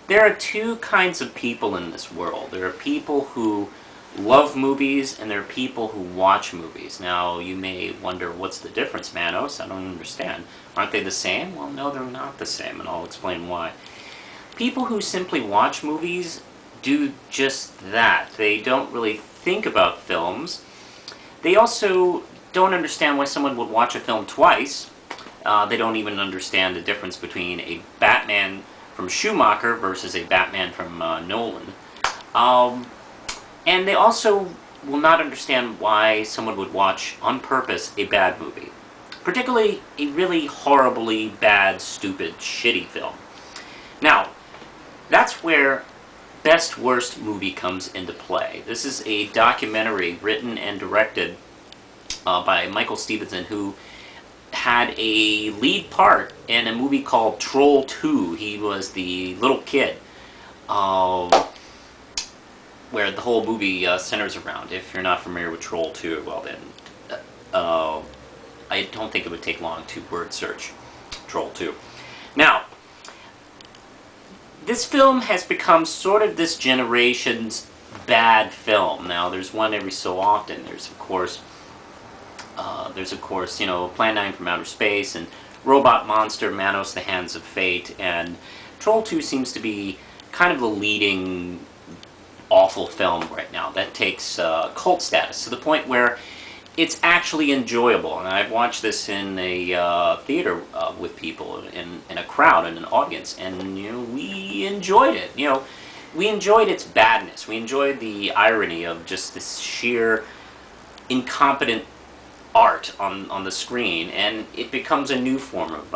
there are two kinds of people in this world. There are people who love movies, and there are people who watch movies. Now, you may wonder, what's the difference, Manos? I don't understand. Aren't they the same? Well, no, they're not the same, and I'll explain why. People who simply watch movies do just that. They don't really think about films. They also don't understand why someone would watch a film twice. They don't even understand the difference between a Batman from Schumacher versus a Batman from Nolan. And they also will not understand why someone would watch, on purpose, a bad movie. Particularly a really horribly bad, stupid, shitty film. Now, that's where Best Worst Movie comes into play. This is a documentary written and directed by Michael Stevenson, who had a lead part in a movie called Troll 2. He was the little kid, where the whole movie centers around. If you're not familiar with Troll 2, well then, I don't think it would take long to word search Troll 2. Now, this film has become sort of this generation's bad film. Now, there's one every so often. There's of course, you know, Plan 9 from Outer Space, and Robot Monster, Manos, The Hands of Fate, and Troll 2 seems to be kind of the leading awful film right now that takes cult status to the point where it's actually enjoyable. And I've watched this in a theater with people, in a crowd, in an audience, and you know, we enjoyed it. You know, we enjoyed its badness. We enjoyed the irony of just this sheer incompetent art on the screen, and it becomes a new form of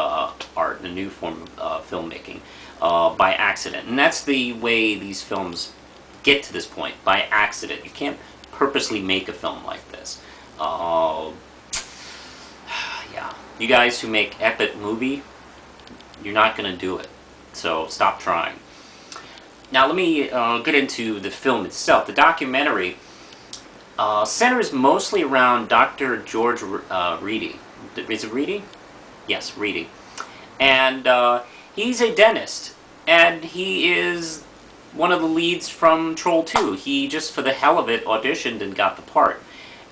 art, a new form of filmmaking by accident. And that's the way these films get to this point, by accident. You can't purposely make a film like this. Yeah. You guys who make epic movie, you're not going to do it. So stop trying. Now let me get into the film itself. The documentary centers mostly around Dr. George Reedy. Is it Reedy? Yes, Reedy. And he's a dentist, and he is one of the leads from Troll 2. He just, for the hell of it, auditioned and got the part.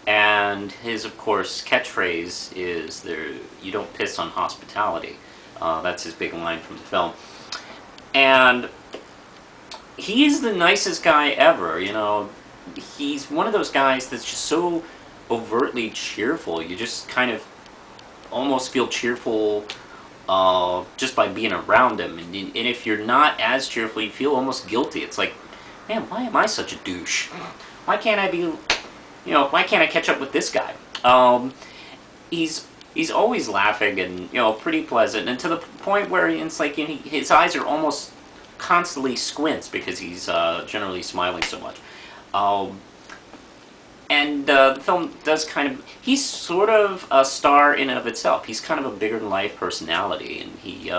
And his, of course, catchphrase is, "You don't piss on hospitality." That's his big line from the film. And he's the nicest guy ever, you know. He's one of those guys that's just so overtly cheerful. You just kind of almost feel cheerful just by being around him. And if you're not as cheerful, you feel almost guilty. It's like, man, why am I such a douche? Why can't I be, you know, why can't I catch up with this guy? He's always laughing and, you know, pretty pleasant, and to the point where it's like, you know, his eyes are almost constantly squints because he's generally smiling so much. And the film does kind of, he's sort of a star in and of itself. He's kind of a bigger-than-life personality, and he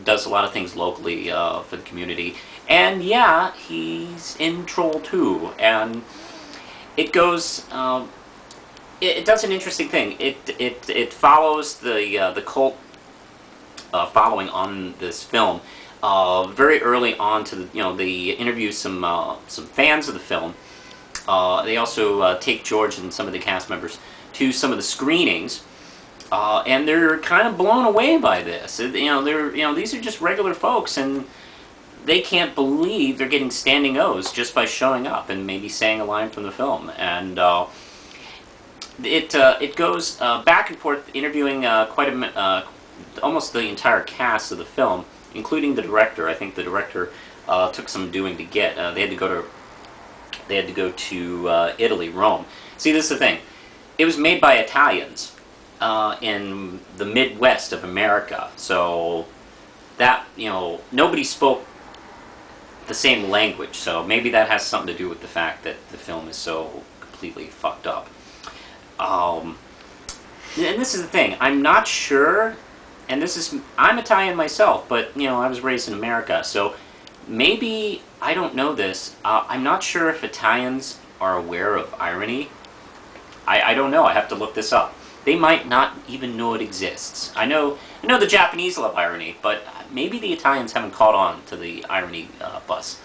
does a lot of things locally for the community. And yeah, he's in Troll 2, and it goes, it does an interesting thing. It follows the cult following on this film. Very early on to the, you know, they interview some fans of the film. They also take George and some of the cast members to some of the screenings, and they're kind of blown away by this. You know, these are just regular folks, and they can't believe they're getting standing O's just by showing up and maybe saying a line from the film. And it goes back and forth, interviewing almost the entire cast of the film, including the director. I think the director took some doing to get. They had to go to Italy, Rome. See, this is the thing. It was made by Italians in the Midwest of America, so that, you know, nobody spoke the same language. So maybe that has something to do with the fact that the film is so completely fucked up. And this is the thing. I'm not sure. And I'm Italian myself, but, you know, I was raised in America, so maybe, I don't know this, I'm not sure if Italians are aware of irony. I don't know, I have to look this up. They might not even know it exists. I know the Japanese love irony, but maybe the Italians haven't caught on to the irony bus.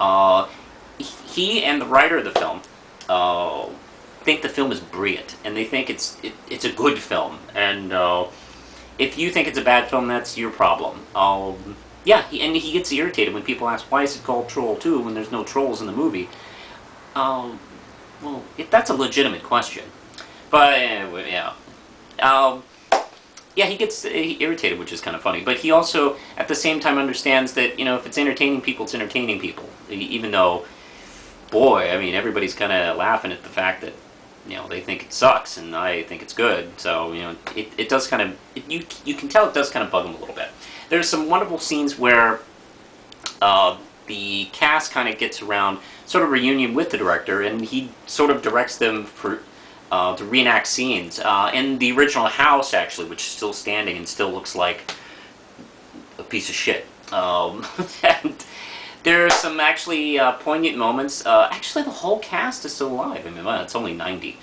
Uh, he and the writer of the film think the film is brilliant, and they think it's a good film. And if you think it's a bad film, that's your problem. Yeah, he gets irritated when people ask, why is it called Troll 2 when there's no trolls in the movie? Well, that's a legitimate question. But anyway, yeah. Yeah, he gets irritated, which is kind of funny. But he also, at the same time, understands that, you know, if it's entertaining people, it's entertaining people. Even though, boy, I mean, everybody's kind of laughing at the fact that, you know, they think it sucks and I think it's good. So, you know, it does kind of, you can tell it does kind of bug him a little bit. There's some wonderful scenes where the cast kind of gets around, sort of reunion with the director, and he sort of directs them to reenact scenes in the original house, actually, which is still standing and still looks like a piece of shit. And there are some actually poignant moments. Actually, the whole cast is still alive. I mean, well, it's only 90,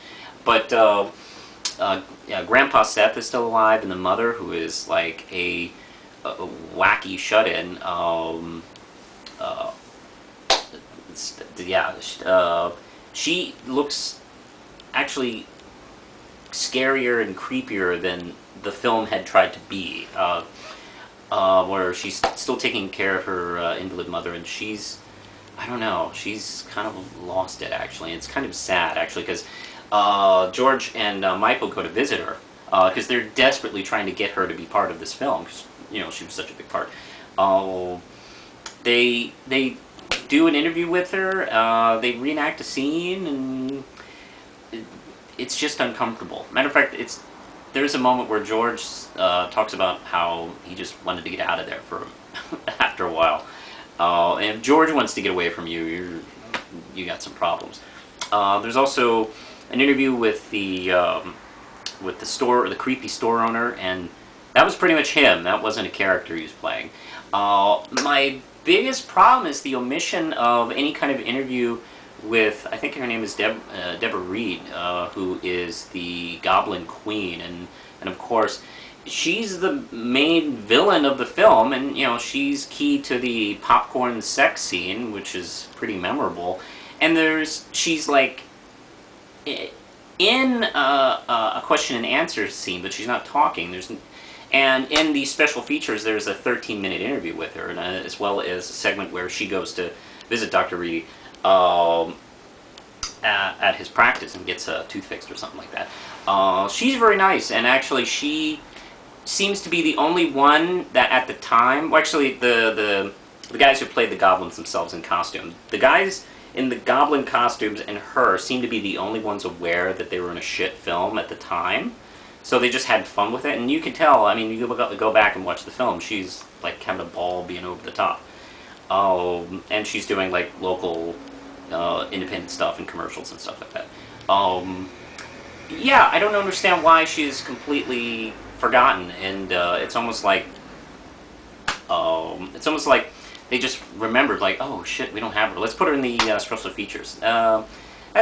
but yeah, Grandpa Seth is still alive, and the mother, who is like a wacky shut-in. Yeah, she looks actually scarier and creepier than the film had tried to be. Where she's still taking care of her invalid mother, and she's, I don't know, she's kind of lost it, actually. It's kind of sad, actually, because George and Michael go to visit her, because they're desperately trying to get her to be part of this film, because, you know, she was such a big part. They do an interview with her, they reenact a scene, and it's just uncomfortable. Matter of fact, there's a moment where George talks about how he just wanted to get out of there for after a while. And if George wants to get away from you, you got some problems. There's also an interview with the creepy store owner, and that was pretty much him. That wasn't a character he was playing. My biggest problem is the omission of any kind of interview with, I think her name is Deborah Reed, who is the Goblin Queen, and of course she's the main villain of the film, and you know, she's key to the popcorn sex scene, which is pretty memorable. And she's like in a question and answer scene, but she's not talking. And in the special features, there's a 13-minute interview with her, and, as well as a segment where she goes to visit Dr. Reed at his practice and gets a tooth fixed or something like that. She's very nice, and actually she seems to be the only one that at the time, well, actually the guys who played the goblins themselves in costume, the guys in the goblin costumes and her seem to be the only ones aware that they were in a shit film at the time. So they just had fun with it, and you can tell, I mean, you go back and watch the film, she's like having a ball being over the top. And she's doing like local independent stuff and commercials and stuff like that. Yeah, I don't understand why she's completely forgotten, and it's almost like they just remembered, like, oh shit, we don't have her. Let's put her in the special features. That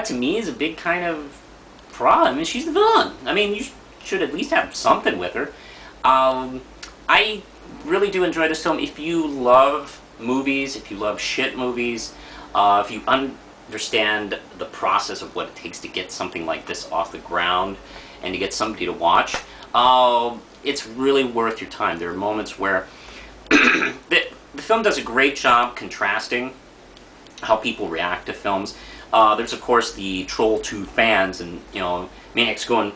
to me is a big kind of problem. I mean, she's the villain. I mean, you should at least have something with her. I really do enjoy this film. If you love movies, if you love shit movies, if you understand the process of what it takes to get something like this off the ground and to get somebody to watch, it's really worth your time. There are moments where the film does a great job contrasting how people react to films. There's of course the Troll 2 fans, and you know, maniacs going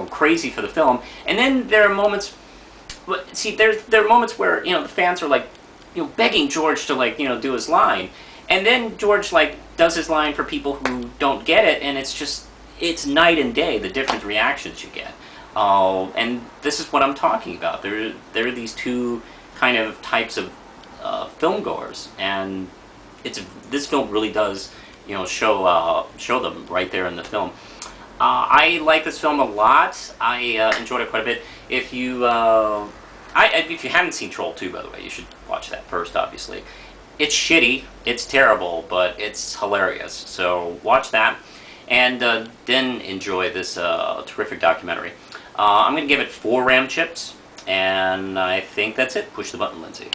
crazy for the film. And then there are moments. See, there are moments where, you know, the fans are like, you know, begging George to, like, you know, do his line, and then George like does his line for people who don't get it, and it's night and day the different reactions you get. And this is what I'm talking about. There are these two kind of types of film goers, and this film really does, you know, show them right there in the film. I like this film a lot. I enjoyed it quite a bit. If you haven't seen Troll 2, by the way, you should watch that first, obviously. It's shitty, it's terrible, but it's hilarious. So watch that, and then enjoy this terrific documentary. I'm going to give it 4 Ram chips, And I think that's it. Push the button, Lindsay.